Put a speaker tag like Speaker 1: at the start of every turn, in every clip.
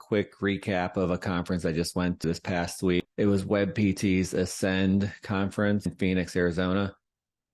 Speaker 1: quick recap of a conference I just went to this past week. It was WebPT's Ascend conference in Phoenix, Arizona.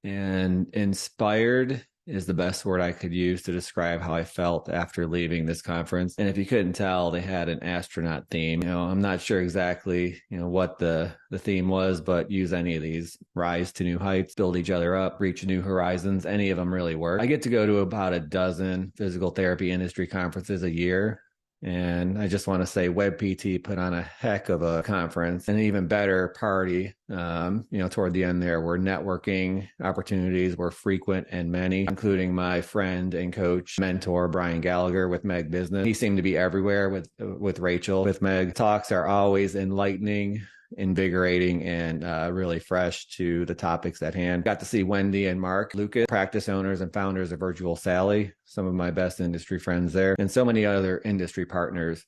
Speaker 1: And inspired is the best word I could use to describe how I felt after leaving this conference. And if you couldn't tell, they had an astronaut theme. I'm not sure exactly, what the theme was, but use any of these. Rise to new heights, build each other up, reach new horizons. Any of them really work. I get to go to about a dozen physical therapy industry conferences a year. And I just want to say WebPT put on a heck of a conference, an even better party, toward the end there, where networking opportunities were frequent and many, including my friend and coach, mentor, Brian Gallagher with Meg Business. He seemed to be everywhere with Rachel, with Meg. Talks are always enlightening, invigorating, and really fresh to the topics at hand. Got to see Wendy and Mark Lucas, practice owners and founders of Virtual Sally, some of my best industry friends there, and so many other industry partners.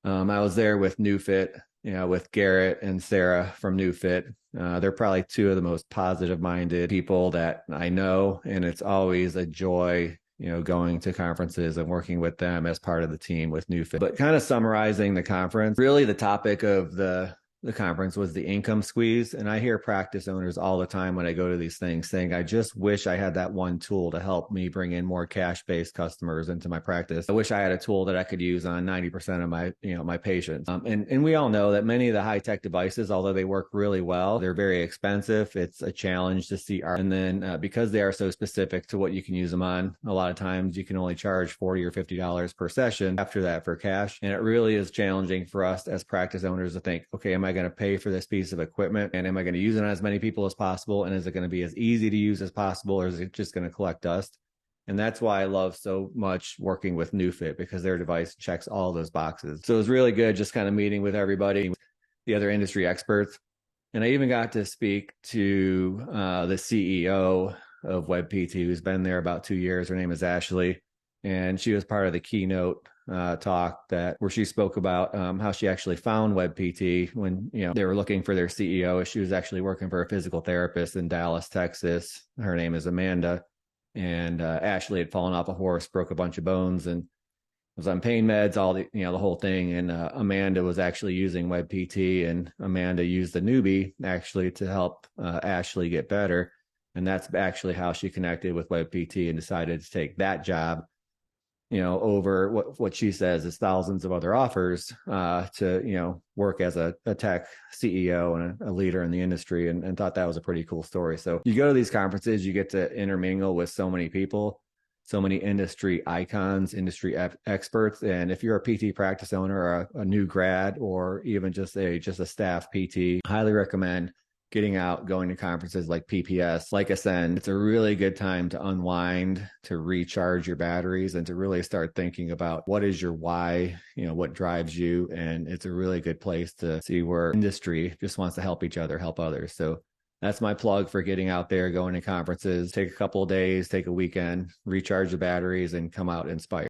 Speaker 1: I was there with NewFit, with Garrett and Sarah from NewFit. They're probably two of the most positive-minded people that I know, and it's always a joy going to conferences and working with them as part of the team with NewFit. But kind of summarizing the conference, really the topic of the conference was the income squeeze. And I hear practice owners all the time when I go to these things saying, I just wish I had that one tool to help me bring in more cash-based customers into my practice. I wish I had a tool that I could use on 90% of my, my patients. And we all know that many of the high-tech devices, although they work really well, they're very expensive. It's a challenge to see and then because they are so specific to what you can use them on, a lot of times you can only charge $40 or $50 per session after that for cash. And it really is challenging for us as practice owners to think, okay, am I going to pay for this piece of equipment, and am I going to use it on as many people as possible, and is it going to be as easy to use as possible, or is it just going to collect dust? And that's why I love so much working with NewFit, because their device checks all those boxes. So it was really good just kind of meeting with everybody, the other industry experts. And I even got to speak to the CEO of WebPT, who's been there about 2 years. Her name is Ashley, and she was part of the keynote talk where she spoke about how she actually found WebPT when they were looking for their CEO. She was actually working for a physical therapist in Dallas, Texas. Her name is Amanda, and Ashley had fallen off a horse, broke a bunch of bones, and was on pain meds, all the the whole thing. And Amanda was actually using WebPT, and Amanda used the newbie actually to help Ashley get better. And that's actually how she connected with WebPT and decided to take that job over what she says is thousands of other offers to, work as a tech CEO and a leader in the industry, and thought that was a pretty cool story. So you go to these conferences, you get to intermingle with so many people, so many industry icons, industry experts. And if you're a PT practice owner or a new grad, or even just a staff PT, highly recommend getting out, going to conferences like PPS, like Ascend. It's a really good time to unwind, to recharge your batteries, and to really start thinking about what is your why, what drives you. And it's a really good place to see where industry just wants to help each other, help others. So that's my plug for getting out there, going to conferences. Take a couple of days, take a weekend, recharge the batteries, and come out inspired.